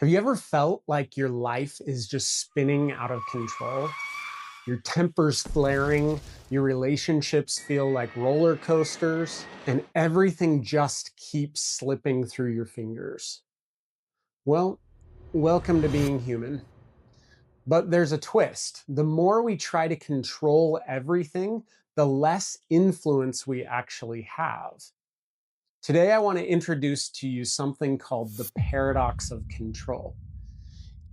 Have you ever felt like your life is just spinning out of control? Your temper's flaring, your relationships feel like roller coasters, and everything just keeps slipping through your fingers. Well, welcome to being human. But there's a twist. The more we try to control everything, the less influence we actually have. Today, I want to introduce to you something called the paradox of control.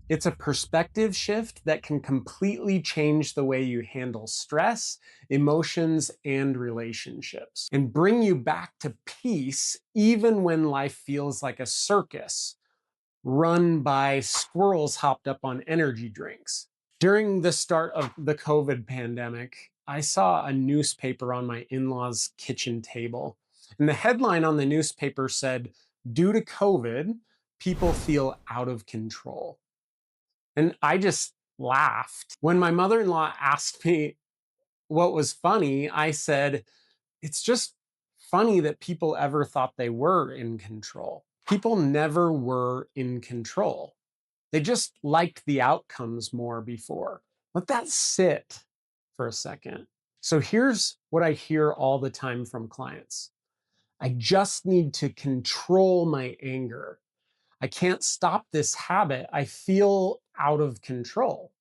It's a perspective shift that can completely change the way you handle stress, emotions, and relationships, and bring you back to peace even when life feels like a circus run by squirrels hopped up on energy drinks. During the start of the COVID pandemic, I saw a newspaper on my in law's kitchen table. And the headline on the newspaper said, "Due to COVID, people feel out of control." And I just laughed. When my mother in law asked me what was funny, I said, it's just funny that people ever thought they were in control. People never were in control. They just liked the outcomes more before. Let that sit for a second. So here's what I hear all the time from clients. I just need to control my anger. I can't stop this habit. I feel out of control.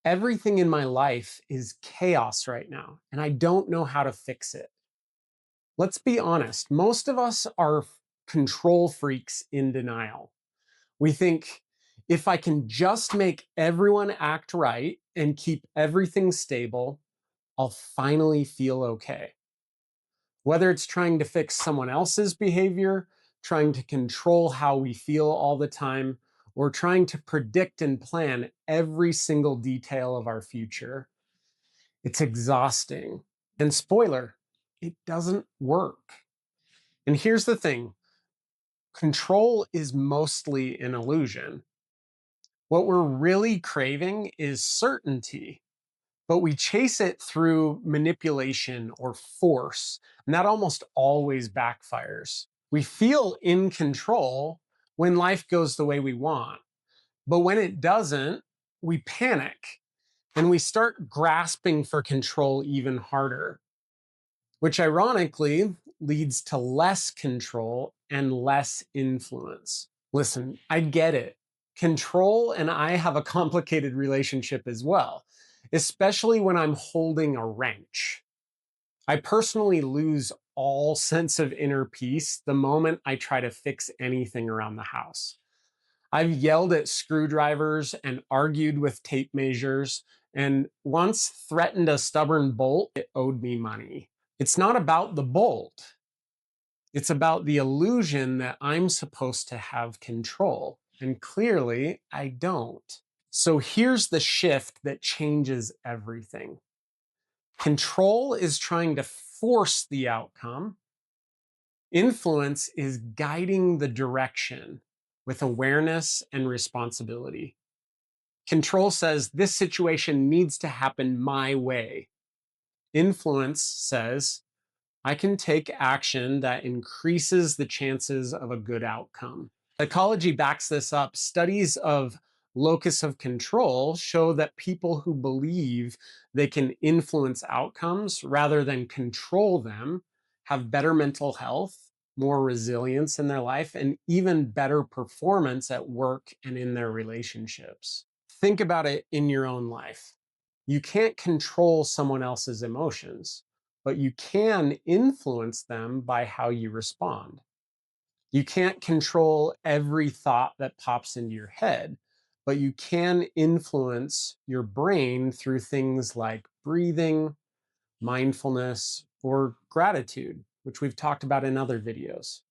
Everything in my life is chaos right now, and I don't know how to fix it. Let's be honest, most of us are control freaks in denial. We think if I can just make everyone act right and keep everything stable, I'll finally feel okay. Whether it's trying to fix someone else's behavior, trying to control how we feel all the time, or trying to predict and plan every single detail of our future, it's exhausting. And spoiler, it doesn't work. And here's the thing, control is mostly an illusion. What we're really craving is certainty, but we chase it through manipulation or force, and that almost always backfires. We feel in control when life goes the way we want, but when it doesn't, we panic and we start grasping for control even harder, which ironically leads to less control and less influence. Listen, I get it. Control and I have a complicated relationship as well, especially when I'm holding a wrench. I personally lose all sense of inner peace the moment I try to fix anything around the house. I've yelled at screwdrivers and argued with tape measures, and once threatened a stubborn bolt it owed me money. It's not about the bolt. It's about the illusion that I'm supposed to have control. And clearly, I don't. So here's the shift that changes everything. Control is trying to force the outcome. Influence is guiding the direction with awareness and responsibility. Control says this situation needs to happen my way. Influence says I can take action that increases the chances of a good outcome. Psychology backs this up. Studies of locus of control show that people who believe they can influence outcomes rather than control them have better mental health, more resilience in their life, and even better performance at work and in their relationships. Think about it in your own life. You can't control someone else's emotions, but you can influence them by how you respond. You can't control every thought that pops into your head, but you can influence your brain through things like breathing, mindfulness, or gratitude, which we've talked about in other videos.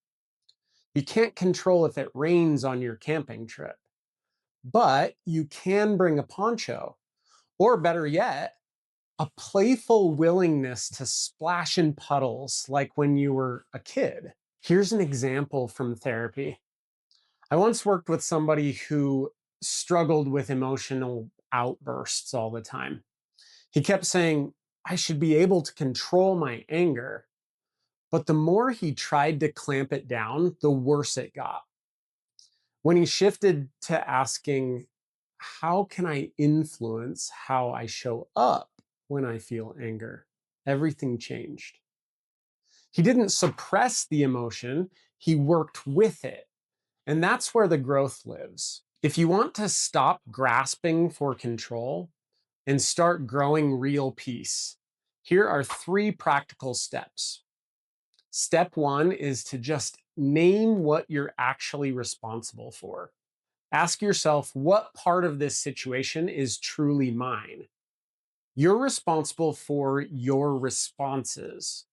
You can't control if it rains on your camping trip, but you can bring a poncho, or better yet, a playful willingness to splash in puddles like when you were a kid. Here's an example from therapy. I once worked with somebody who struggled with emotional outbursts all the time. He kept saying, I should be able to control my anger. But the more he tried to clamp it down, the worse it got. When he shifted to asking, how can I influence how I show up when I feel anger? Everything changed. He didn't suppress the emotion, he worked with it. And that's where the growth lives. If you want to stop grasping for control and start growing real peace, here are 3 practical steps. Step 1 is to just name what you're actually responsible for. Ask yourself, what part of this situation is truly mine? You're responsible for your responses,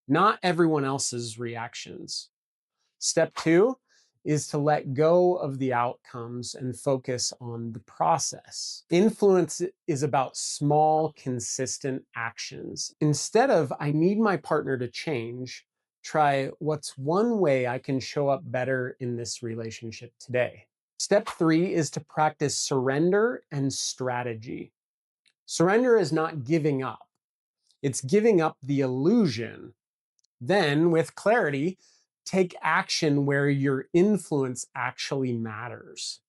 not everyone else's reactions. Step 2 is to let go of the outcomes and focus on the process. Influence is about small, consistent actions. Instead of, I need my partner to change, try, what's one way I can show up better in this relationship today? Step 3 is to practice surrender and strategy. Surrender is not giving up, it's giving up the illusion. Then, with clarity, take action where your influence actually matters.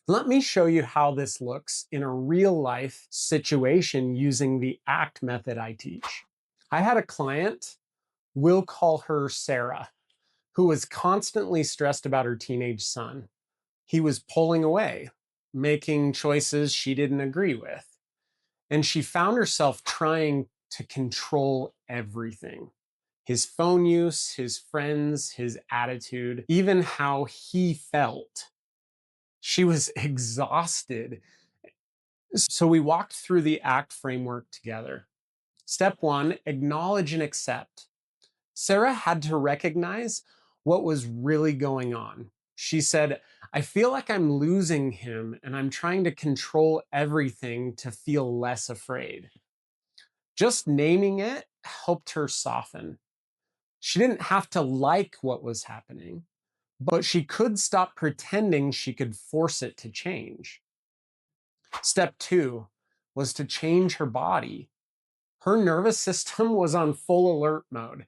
Let me show you how this looks in a real life situation using the ACT method I teach. I had a client, we'll call her Sarah, who was constantly stressed about her teenage son. He was pulling away, making choices she didn't agree with. And she found herself trying to control everything: his phone use, his friends, his attitude, even how he felt. She was exhausted. So we walked through the ACT framework together. Step 1, acknowledge and accept. Sarah had to recognize what was really going on. She said, I feel like I'm losing him and I'm trying to control everything to feel less afraid. Just naming it helped her soften. She didn't have to like what was happening, but she could stop pretending she could force it to change. Step 2 was to change her body. Her nervous system was on full alert mode.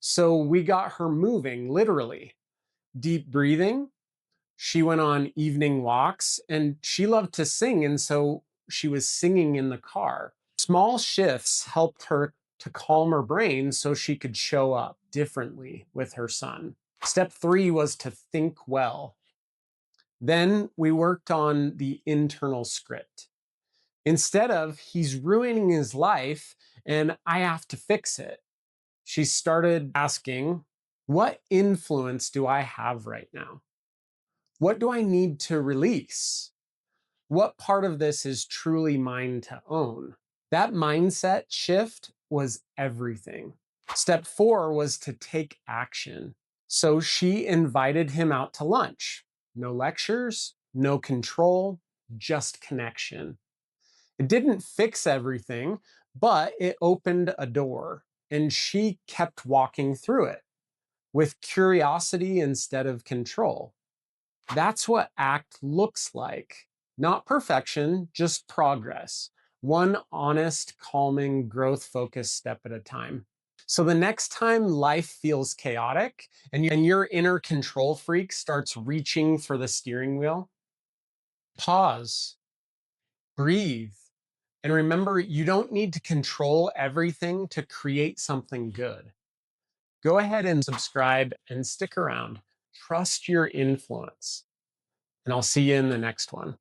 So we got her moving, literally. Deep breathing. She went on evening walks and she loved to sing. And so she was singing in the car. Small shifts helped her to calm her brain so she could show up differently with her son. Step 3 was to think well. Then we worked on the internal script. Instead of, he's ruining his life and I have to fix it, she started asking, what influence do I have right now? What do I need to release? What part of this is truly mine to own? That mindset shift was everything. Step 4 was to take action. So she invited him out to lunch. No lectures, no control, just connection. It didn't fix everything, but it opened a door, and she kept walking through it with curiosity instead of control. That's what ACT looks like. Not perfection, just progress. One honest, calming, growth focused step at a time. So the next time life feels chaotic and your inner control freak starts reaching for the steering wheel, pause, breathe, and remember, you don't need to control everything to create something good. Go ahead and subscribe and stick around. Trust your influence. And I'll see you in the next one.